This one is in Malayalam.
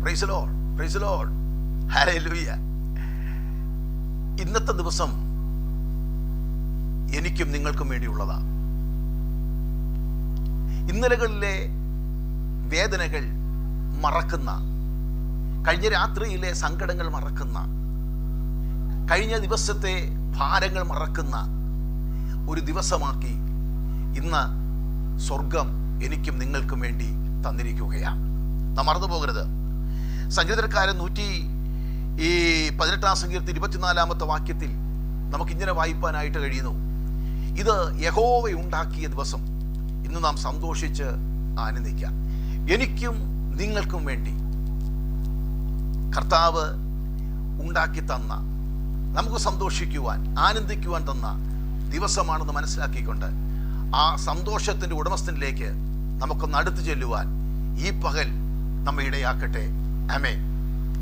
Praise the Lord, praise the Lord, hallelujah. ഇന്നത്തെ ദിവസം എനിക്കും നിങ്ങൾക്കും വേണ്ടിയുള്ളതാണ്. ഇന്നലകളിലെ വേദനകൾ മറക്കുന്ന, കഴിഞ്ഞ രാത്രിയിലെ സങ്കടങ്ങൾ മറക്കുന്ന, കഴിഞ്ഞ ദിവസത്തെ ഭാരങ്ങൾ മറക്കുന്ന ഒരു ദിവസമാക്കി ഇന്ന് സ്വർഗം എനിക്കും നിങ്ങൾക്കും വേണ്ടി തന്നിരിക്കുകയാണ്. നാം മറന്നു പോകരുത്. സങ്കീർത്തനക്കാരൻ 118 സങ്കീർത്തനം 24 വാക്യത്തിൽ നമുക്കിങ്ങനെ വായിപ്പാനായിട്ട് കഴിയുന്നു: ഇത് യഹോവയുണ്ടാക്കിയ ദിവസം, ഇന്ന് നാം സന്തോഷിച്ച് ആനന്ദിക്കാം. എനിക്കും നിങ്ങൾക്കും വേണ്ടി കർത്താവ് ഉണ്ടാക്കി തന്ന, നമുക്ക് സന്തോഷിക്കുവാൻ ആനന്ദിക്കുവാൻ തന്ന ദിവസമാണെന്ന് മനസ്സിലാക്കിക്കൊണ്ട് ആ സന്തോഷത്തിൻ്റെ ഉടമസ്ഥനിലേക്ക് നമുക്കൊന്ന് അടുത്ത് ചെല്ലുവാൻ ഈ പകൽ നമ്മെ ഇടയാക്കട്ടെ. ആമേൻ.